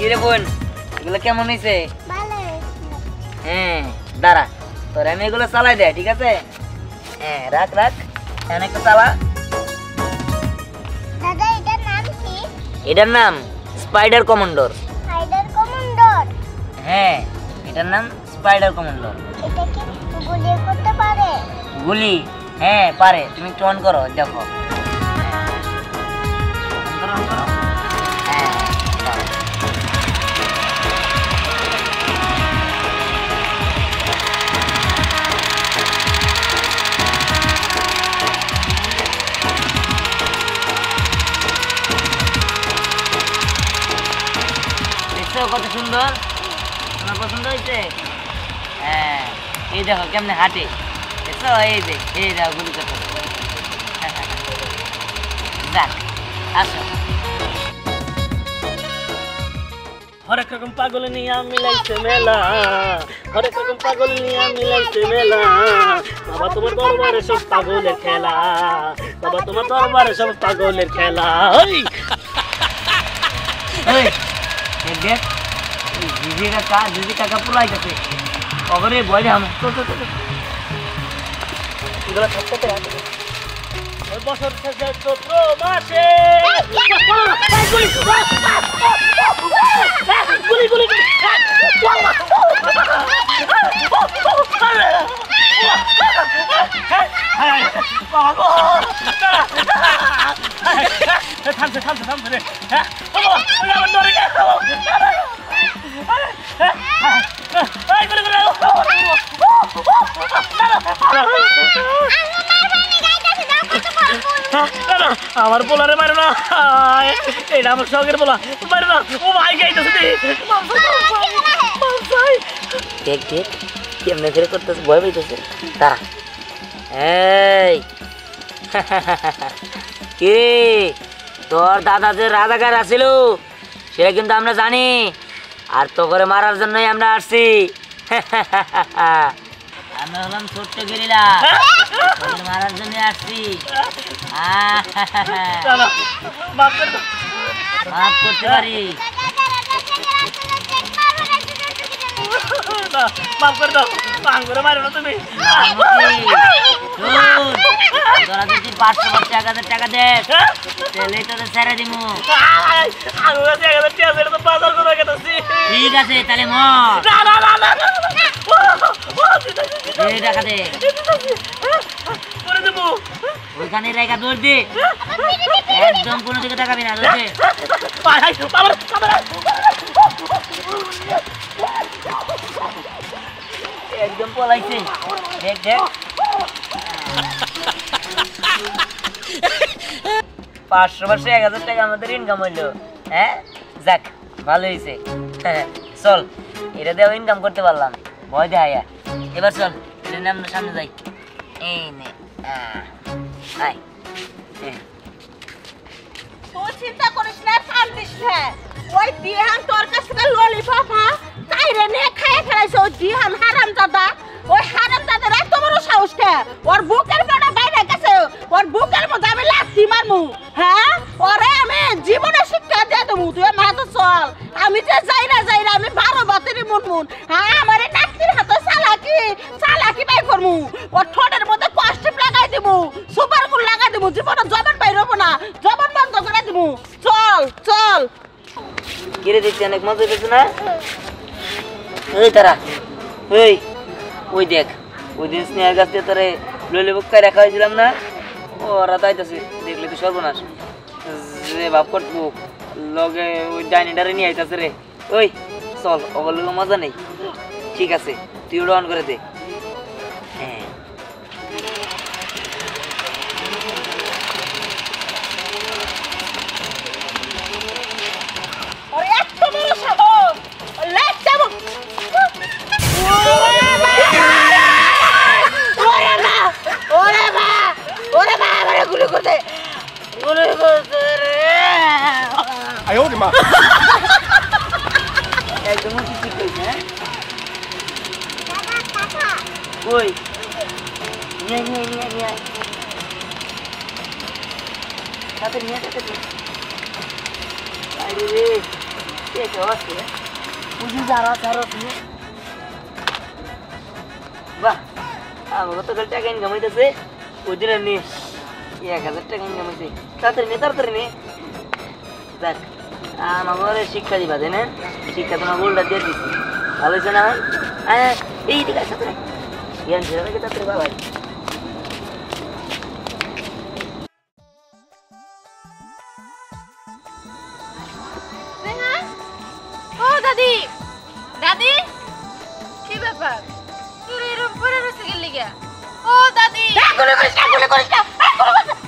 কিরে বোন এগুলো কেমন হয়েছে? হ্যাঁ দাঁড়া তোর আমি এগুলো চালাই দেয় ঠিক আছে। হ্যাঁ রাখ রাখ একটা চালা। এটার নাম স্পাইডার কমান্ডর। হ্যাঁ এটার নাম স্পাইডার কমান্ডর। গুলি হ্যাঁ পারে, তুমি একটু অন করো দেখো। কত সুন্দর, তোমার পছন্দ হয়েছে? হ্যাঁ এই দেখো কেমনে হাঁটে, দেখছো? এই দেখ, এই দেখো গুলি করতে। যাক আসো। হরেক রকম পাগল নিয়া মিলাইছে মেলা, হরেক রকম পাগল নিয়া মিলাইছে মেলা। বাবা তোমার দরবারে সব পাগলের খেলা, বাবা তোমার দরবারে সব পাগলের খেলা। দেখ দিদি কাকা পুরো আইতেছে অগরে ভয় দে আমি তো এগুলো সবটাতে রাখো। ওই বছর শেষে চৈত্র মাসে গুলি গুলি গুলি থামছে থামছে থামছে রে। হ্যাঁ আমার ডরে গেল। আমার পোলারে মারে না, এটা আমার শখের পোলা, মারে না। ও ভাই গাইতেছে দেখ দেখ কেমনে ফেরে করতেছে, ভয় পাইতেছে তারা। এই কি তোর দাদা যে রাজাকার আছিল সেটা কিন্তু আমরা জানি, আর তো করে মারার জন্যই আমরা আসছি। আমরা হলাম ছোট্ট গেরিলা, মারার জন্য আসছি। মাফ করতে পারি, মাফ করে দাও, পান করে মারো না তুমি। তোরা যদি 500 টাকা দেখ তাহলে তোদের ছেড়ে দিমু। ঠিক আছে তাহলে মর, টাকা দে ওইখানে রেখা দৌড় দে, একদম কোনো দিকে তাকাবি না। একদম পলাইছে, দেখ দেখ 500 টাকা আমাদের ইনকাম হইলো। হ্যাঁ যাক ভালো হয়েছে। চল এটা দিয়ে ইনকাম করতে পারলাম, ভয় দেখাইয়া। এবার চল এটা নিয়ে আমরা সামনে যাই। এই নে আয়। তুই চিন্তা করিস না, কান্দিস না। ওই দিহান তোর কাছে ললিপপ তাই রে নে খাইয়ে ফেলাইছে। ওই দিহান হারাম দাদা, ওই হারাম দাদার এত বড় সাহস কে? ওর বুকের মধ্যে বাইরে গেছে, ওর বুকের মধ্যে আমি লাথি মারমু। হ্যাঁ ওরে আমি জীবনে শিক্ষা দিয়ে দেবো। তুই মাথা চল, আমি যে যাই না আমি 12 বাতিরি মুনমুন। হ্যাঁ আমার নাতির হাতে চালাকি বাই করমু। ওর ঠোঁটের মধ্যে কষ্টিপ লাগাই দিব, সুপার গুল লাগাই দিব, জীবনে জবান বাইর হবো না, জবান বন্ধ করে দিব। চল চল। কিরে দেখছি অনেক মজা পেয়েছে না? এই তারা এই ওই দেখ ওই দিন স্নেহার কাছ দিয়ে তোরে ললিপপ খাই রাখা হয়েছিলাম না, ওরা তাইতেছে। দেখলে তো সর্বনাশ, যে ভাব করবো লগে ওই ডাইনিটারে নিয়ে আইতাছে রে। ওই চল ওগুলো লোক মজা নেই। ঠিক আছে তুই ওটা অন করে দে। হ্যাঁ ওরে এত বড় সাহস, লেট যাব। ওরে মা আমারে গুলি করতে রে। আয় ওরে মা, একদম ঠিক কইছ। হ্যাঁ ওই নিয়ে নিয়ে নিয়ে নিয়ে তাতে নিয়ে যেতে আরে রে এটা আছে বুঝি যারা তারা তুমি বাহ আমাকে তো টাকা ইনকাম হইতেছে ওই দিন নি 1000 টাকা ইনকাম হইছে তাড়াতাড়ি নে দেখ আমাকে শিক্ষা দিবা তাই না শিক্ষা তোমার গোলটা দিয়ে দিচ্ছি ভালো হয়েছে না এই দিকে সাথে জ্ঞান ছেড়ে নাকি তাড়াতাড়ি বাবা ও দাদি দাদি কি ব্যাপার তুই এরকম পড়ে রইছিস কি লিগা ও দাদি গুলি করিস না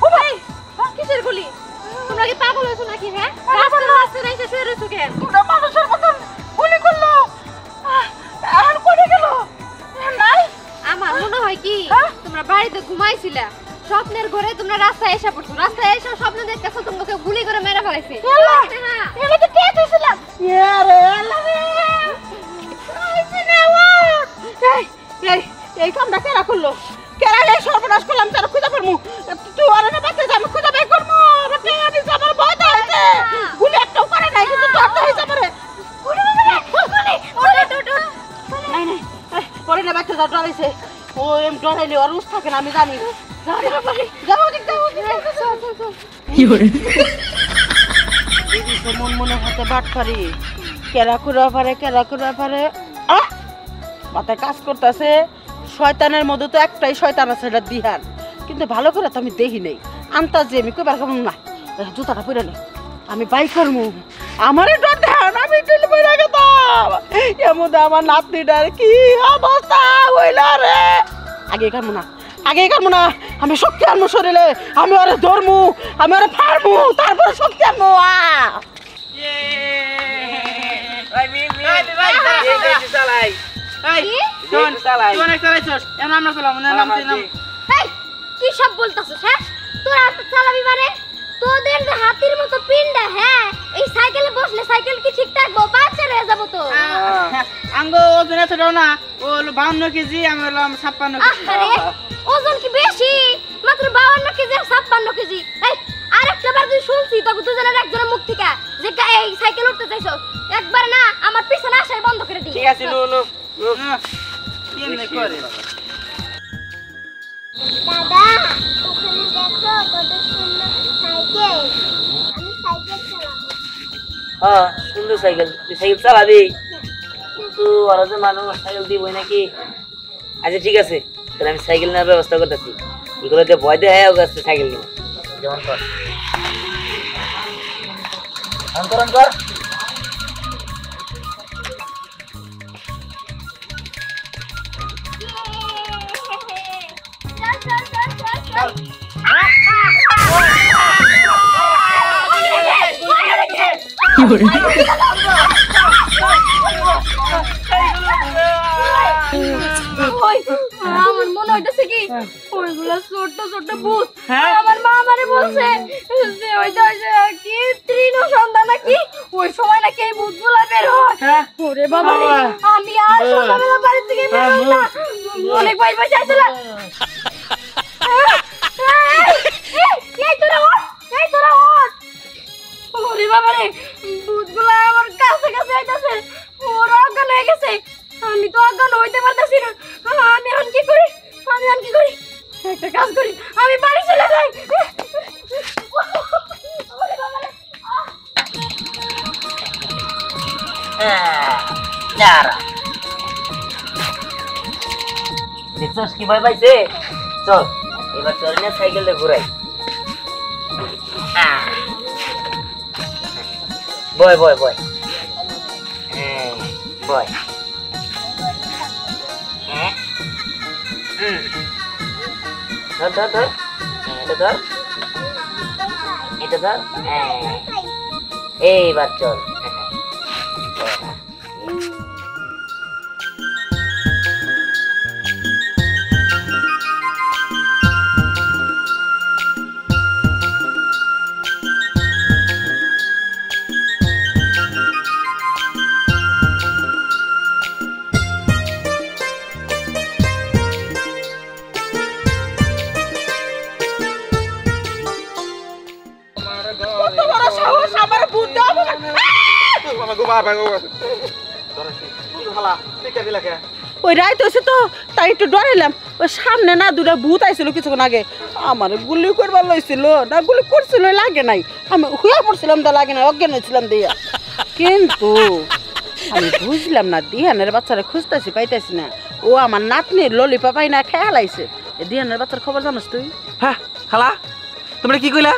ও ভাই কিসের গুলি তোমরা কি পাগল হইছো নাকি হ্যাঁ রাস্তায় এসে শুয়ে রইছো কেন তোমরা মানুষের মতন গুলি করলো আর কোনে গেল নাই আমার মনে হয় কি তোমরা বাড়িতে ঘুমাইছিলা স্বপ্নের ঘরে তোমরা রাস্তায় এসে পড়ছো রাস্তায় এসে স্বপ্ন দেখতেছো তোমাকে গুলি করে মেরে ফেলাইছে এলা তো কে দিছিলাম আরে আল্লাহ রে আইছে না ও এই কামটা কেরা করলো কেরা এই সর্বনাশ করলাম তার খুঁজে পারমু তুই আরে না বাচ্চা আমি খুঁজে বের করমু আমার কে আমি আমার ভয় হইছে গুলি একটাও করে নাই কিন্তু ধরতে হইছে আমারে গুলি নাই নাই পরে না বাচ্চা ডরাইছে ও এম ডরাইলে আর উস থাকে না আমি জানি যাও কি হরে দিদি তো মনে হাতে বাট পারি কেরা করে পারে মাথায় কাজ করতেছে শয়তানের মধ্যে তো একটাই শয়তান আছে এটা দিহান কিন্তু ভালো করে তো আমি দেখি নেই আন্তাজে আমি কইবার কেমন না জুতাটা পরে নে আমি বাই করবো আমারে ডর দেন আমি টিল পরে গেতাম এর মধ্যে আমার নাতনিটার কি অবস্থা হইল রে আগে কামু না আমি শক্তি আনবো শরীরে আমি ওরে ধরমু আমি ওরে ফাড়মু তারপরে শক্তি আনবো কি সব বলতাছিস হ্যাঁ তোরা চালাবি মানে তোদের যে হাতির মতো পিন্ডা হ্যাঁ এই সাইকেলে বসলে সাইকেল কি ঠিক থাকবো বাচ্চা রয়ে যাবো তো আঙ্গ ওজন এত না ও 52 কেজি আমি হলাম 56 কেজি আরে ওজন কি বেশি মাত্র 52 কেজি আর 56 কেজি এই আরেকটা বার তুই শুনছি তো দুজনের একজনের মুখ থেকে যে এই সাইকেল উঠতে চাইছো একবার না আমার পিছনে আসাই বন্ধ করে দি ঠিক আছে নো কেমনে করে দাদা ওখানে দেখো কত সুন্দর সাইকেল আমি সাইকেল চালাবো হ্যাঁ সুন্দর সাইকেল তুই সাইকেল চালাবি কিন্তু ওরা যে মানুষ সাইকেল দিবই নাকি আচ্ছা ঠিক আছে তাহলে আমি সাইকেল নেওয়ার ব্যবস্থা করতেছি এগুলোতে ভয় দেয় আসছে সাইকেল নিয়ে যেমন কর অন্তরণ কর আমার মনে হইতেছে কি ওইগুলো ছোট ছোট ভূত আমার মা আমারে বলছে যে ওইটা কি তৃণ সন্ধ্যা নাকি ওই সময় নাকি এই ভূতগুলা বের হয় ওরে বাবা আমি আর সন্ধ্যাবেলা বাড়ি থেকে বের হই না অনেক ভয় ভয় চাইছিলাম এই তোরা ওঠ ওরে বাবা রে ভূতগুলা আমার কাছে আইতাছে ওরা অজ্ঞান হয়ে গেছে আমি তো অজ্ঞান হইতে পারতেছি না আমি এখন কি করি একটা কাজ করি আমি বাড়ি চলে যাই দেখছস কি ভয় পাইছে চল এবার চল না সাইকেলটা ঘুরাই বয় বয় ধর এটা ধর এইবার চল কত বড় সাহস আমার বুদ্ধ ভাঙো তোরা কি হালা টিকা দিলা কে ওই রাইত হয়েছে তো তাই একটু ডরাইলাম ওই সামনে না দুটা ভূত আইছিল কিছুক্ষণ আগে আমার গুলি করবার লইছিল না গুলি করছিল লাগে নাই আমি হুয়া পড়ছিলাম তা লাগে না অজ্ঞান হয়েছিলাম দিয়া কিন্তু আমি বুঝলাম না দিহানের বাচ্চারা খুঁজতেছি পাইতেছি না ও আমার নাতনির ললিপপ পাই না খেয়াল আইছে দিহানের বাচ্চার খবর জানিস তুই হ্যাঁ খালা তোমরা কি কইলা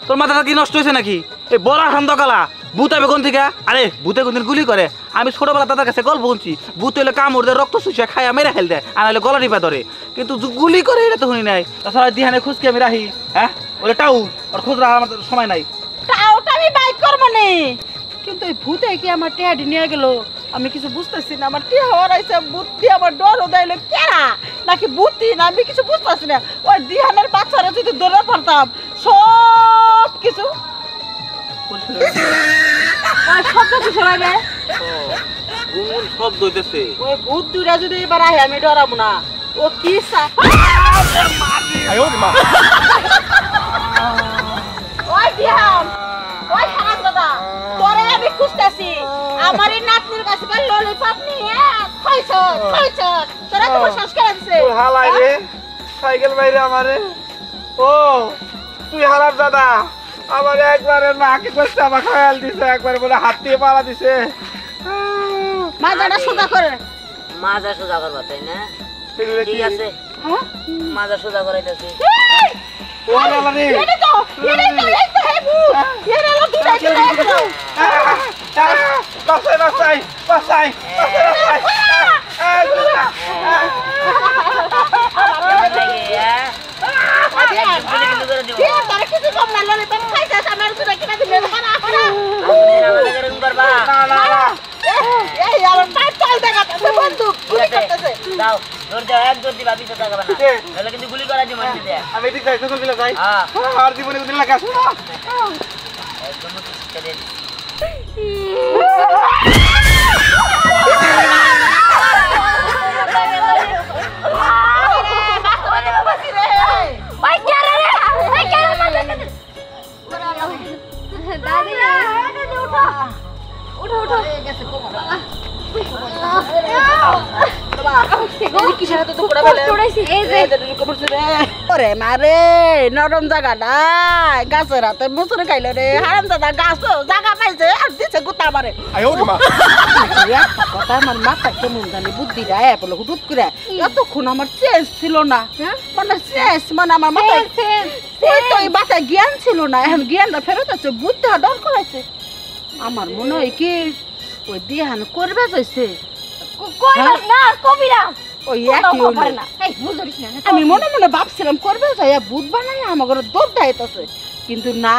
তোর মাথাটা কি নষ্ট হয়েছে নাকি এই বড় খান্দকালা ভূত আইবে কোন থেকে আরে ভূতে কোনদিন গুলি করে আমি ছোটবেলা দাদার কাছে গল্প শুনছি ভূত হইলে কামড় দেয় রক্ত শুষে খাইয়া মেরে হেল দেয় আর হলে গলা টিপা ধরে কিন্তু গুলি করে এটা তো শুনি নাই তাছাড়া দিহানে খুঁজকে আমি রাখি হ্যাঁ ওটা টাউ আর খোঁজ রাখার আমার সময় নাই তাওটা আমি বাইক করবো নি কিন্তু ওই ভূতে কি আমার টেহাটি নিয়ে গেল আমি কিছু বুঝতেছি না আমার টেহা হরাইছে বুদ্ধি আমার ডর দাইলো কেরা নাকি বুদ্ধি না আমি কিছু বুঝতেছি না ওই দিহানের বাচ্চারা যদি দৌড়ে পড়তাম সব কিছু শব্দ কিছু লাগে শব্দ হইতেছে ওই ভূত দুইটা যদি এবার আহে আমি ডরাবো না ও কি ওই দিহান ওই খারাপ দাদা তোরে আমি খুঁজতেছি আমার এই নাতনির কাছে ললিপপ নিয়ে খাইছ তোরা তোমার সংস্কার আছে হালাই রে সাইকেল বাইরে আমারে ও তুই হারাম দাদা আমার একবারে নাকে কষ্ট আমার খেয়াল দিছে একবারে বলে হাত দিয়ে পালা দিছে মাজাটা সোজা করে মাজা সোজা করবা তাই না ঠিক আছে হ্যাঁ মাজা সোজা করাইতেছি ও লালা রে এটা তো এই তো হে ভূত এর আলো দুটাই চলে গেল বাসাই বাসাই বাসাই তারা কিছু কম না ললিপপ খাইছে আমার দুটা কিনা দিলে না এই আমার পাঁচ চাল দেখাতেছে বন্দুক গুলি করতেছে দাও জোর দাও এক জোর দিবা পিছে তাকাবে না তাহলে কিন্তু গুলি করা দিই মারতে দে আমি ঠিক যাই সকল দিলা যাই হ্যাঁ আর জীবনে কোনদিন লাগা শুনো একদম ঠিক করে দি ভাই কে রে ভাই কে রে দাদি উঠো উঠো গেছে ওরে মারে নরম জায়গাটা গাছের হাতে মুসুরে খাইলে রে হারাম দাদা গাছ জায়গা পাইছে আর দিছে গুতা মারে কথা আমার মাথা কেমন জানি বুদ্ধিটা বলে হুটুট করে এতক্ষণ আমার চেঞ্জ ছিল না মানে চেঞ্জ মানে আমার মাথায় ওই তো এই মাথায় জ্ঞান ছিল না এখন জ্ঞানটা ফেরত আছে বুদ্ধিটা ডর করাইছে আমার মনে হয় কি ওই দিহান করবে যাইছে না কবিরা ওই একই আমি মনে মনে ভাবছিলাম করবে যাইয়া ভূত বানাই আমার দৌড় দাইতেছে কিন্তু না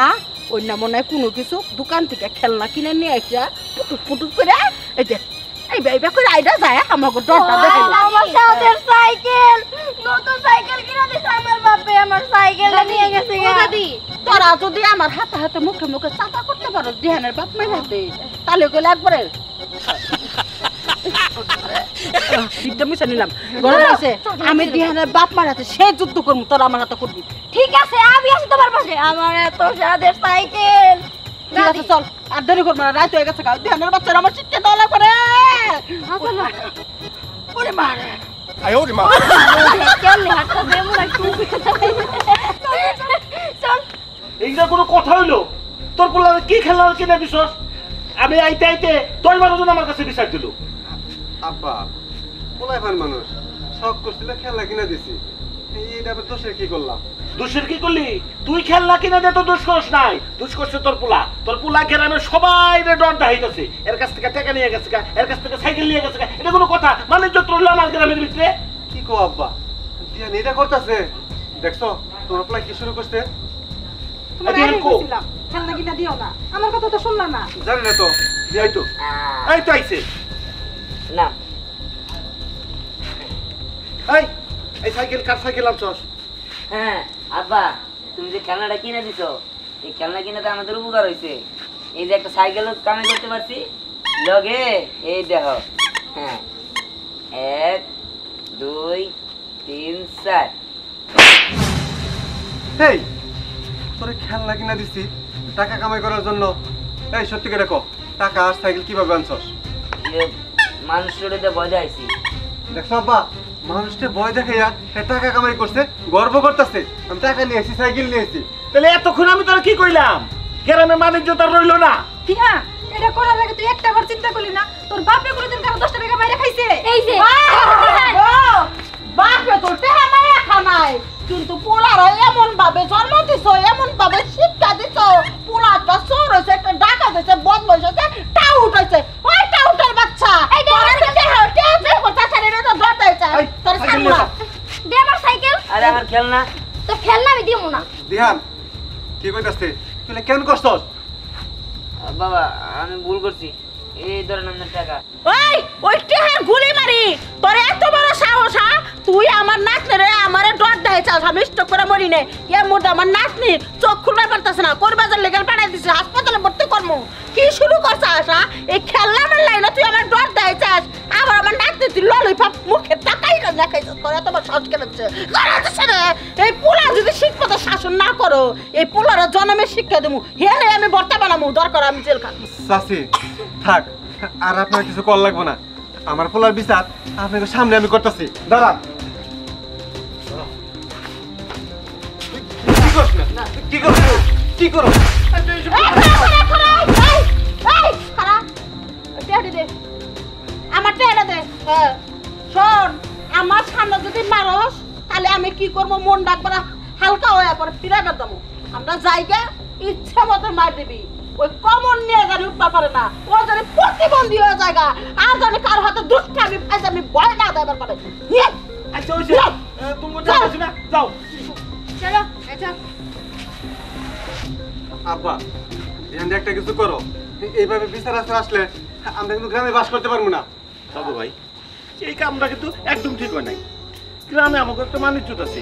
ওই না মনে হয় কোনো কিছু দোকান থেকে খেলনা কিনে নিয়ে আসা পুটুক পুটুক করে এই যে এই বাইবা করে আইডা যায় আমাকে ডরটা দেখে আমার সাথের সাইকেল নতুন সাইকেল কিনে দিছে আমার বাপে আমার সাইকেল নিয়ে গেছে দাদি তোরা যদি আমার হাতে হাতে মুখে মুখে চাপা করতে পারো দিহানের বাপ মাই হাতে তাহলে কইলে একবারে নিলাম আমি দিহানের বাপ মার হাতে সে যুদ্ধ করবো তোরা আমার হাতে করবি ঠিক আছে আমি আছি তোমার পাশে আমার এত সাদের সাইকেল ঠিক আছে চল আর দেরি করবো না রাত হয়ে গেছে দিহানের বাচ্চারা আমার চিৎকে দলা করে ওরে মারে কেমনে হাতটা দেবো একটু চল এইটা কোনো কথা হইলো তোর পোলা কি খেলা কিনে দিছস আমি আইতে আইতে 10-12 জন আমার কাছে বিচার দিল আব্বা পোলাই ফান মানুষ শখ করছিল খেলা কিনা দিছি এইটা আবার দোষের কি করলাম দোষের কি করলি তুই খেলনা কিনে দে তো দোষ করস নাই দোষ করছে তোর পোলা গ্রামের সবাই রে ডর দাইতেছে এর কাছ থেকে টাকা নিয়ে গেছে এর কাছ থেকে সাইকেল নিয়ে গেছে এটা কোনো কথা মানে যত রইল আমার গ্রামের ভিতরে কি কো আব্বা দিয়া এটা করতেছে দেখছো তোমার পোলা কি শুরু করছে খেলনা কিনা দিও না আমার কথা তো শুনলা না জানি না তো যাই তো এই তো আইছে না এই সাইকেল কার সাইকেল আনছস হ্যাঁ আব্বা তুমি যে খেলনাটা কিনে দিছো এই খেলনা কিনাতে আমাদের উপকার হয়েছে এই যে একটা সাইকেল কামে করতে পারছি লগে এই দেখো হ্যাঁ 1 2 3 4 এই তোরে খেলনা কিনা দিছি টাকা কামাই করার জন্য এই সত্যি করে কো টাকা আর সাইকেল কিভাবে আনছস? মানুষের ভয় দেখাইছি। দেখছ আব্বা, মানুষটা ভয় দেখাইয়া সে টাকা কামাই করছে, গর্ব করতেছে। আমি টাকা নিয়ে এসেছি, সাইকেল নিয়ে এসেছি। তাহলে এতক্ষণ আমি তোরা কি কইলাম? গ্রামে বাণিজ্যতা রইলো না। হ্যাঁ, এটা করার আগে তুই একটাবার চিন্তা করলি না? তোর বাপে কোনোদিন কারো 10 টাকা বাইরে খাইছে? এই যে বাপে তোর টাকা মাইরা খানাই, কিন্তু পোলার এমন ভাবে জন্ম দিছো, এমন ভাবে শিক্ষা দিছো, পোলাটা চোর হয়েছে, একটা ডাকাত হয়েছে, বদমাইশ হয়েছে, টাউট হয়েছে। ওই টাউটের বাচ্চা দে আমার সাইকেল। আরে আমার খেলনা। তো খেলনা আমি দিমু না। দিহান কি কইতাছে? তুই কেন করছস? বাবা আমি ভুল করছি, এই ধরেন আপনার টাকা। ওই টেহার গুলি মারি, তোর এত বড় সাহস? হ্যাঁ, তুই আমার নাতনিরে আমারে ডট দেখাইছাস, আমি স্টক করে মরি নাই। এর মধ্যে আমার নাতনি চোখ খুলতে পারতাছে না, কোন বাজার লেগে পাঠাই দিছে, হাসপাতালে ভর্তি করমু। কি শুরু করছাস? হ্যাঁ, এই খেলনার লাইনে তুই আমার ডট দেখাইছাস, আবার আমার নাতনি তুই ললিপপ মুখে টাকাই না খাইছাস। তোর এত বড় সাহস কেন হচ্ছে? এই পোলা যদি শিক্ষিত শাসন না করো, এই পোলার জন্মে শিক্ষা দেবো, হেলে আমি বর্তা বানাবো, দরকার আমি জেল খাবো। চাচি থাক, আর আপনার কিছু কল লাগবে না। আমার পোলার বিচার আপনাকে সামনে আমি করতেছি। দাঁড়ান। কি করছ না? কি করছ? কি করো? আমার টেহারা দে। শোন, আমার সামনে যদি মারস তাহলে আমি কি করবো? মন ডাকবো না, হালকা হয়ে পরে ফিরে যাবো। আমরা জায়গা ইচ্ছা মতো মার দিবি। ওই কমন নিয়ে জানি উঠতে পারে না, ও জানি প্রতিবন্ধী হয়ে জায়গা, আর জানি কার হাতে দুষ্টা আমি পাইছি, আমি ভয় না দেবার পারে। আচ্ছা ওই তুমি যাচ্ছ না, যাও। চলো আচ্ছা আব্বা ধ্যান দিয়ে একটা কিছু করো। এইভাবে বিচার আসলে আমরা কিন্তু গ্রামে বাস করতে পারবো না। দাদু ভাই, এই কামটা কিন্তু একদম ঠিক হয় নাই। গ্রামে আমাকে একটা মানিজ্যত আছে,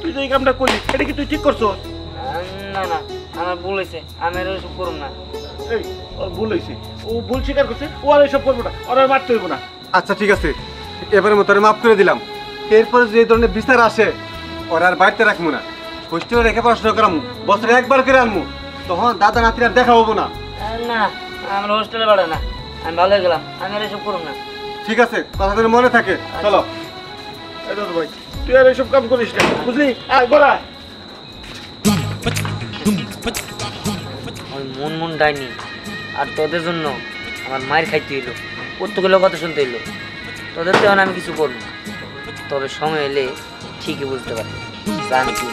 তুই যে এই কামটা করলি এটা কি তুই ঠিক করছো? না না, আমার ভুল হয়েছে, আমি আর ওইসব করুন না। এই ওর ভুল হয়েছে, ও ভুল স্বীকার করছে, ও আর এসব করবো না, ওর আর মারতে হইব না। আচ্ছা ঠিক আছে, এবারের মতো মাফ করে দিলাম। এরপরে যে ধরনের বিচার আসে ওরা আর বাড়িতে রাখবো না, হোস্টেলে রেখে পড়াশোনা করামু, বছরে একবার করে আনমু, তখন দাদা নাতির আর দেখা হবো না। না, আমরা হোস্টেলে বাড়ে না, আমি ভালো হয়ে গেলাম, আমি আর এসব করুন না। ঠিক আছে, কথা যেন মনে থাকে। চলো। এই দাদু ভাই, তুই আর এইসব কাম করিস না, বুঝলি? আয় গোড়া। ওই মন ডাইনি আর তোদের জন্য আমার মায়ের খাইতে হইলো, প্রত্যেকগুলো কথা শুনতে হইলো। তোদের তো আমি কিছু করবো, তবে সময় এলে ঠিকই বুঝতে পারবি আমি কি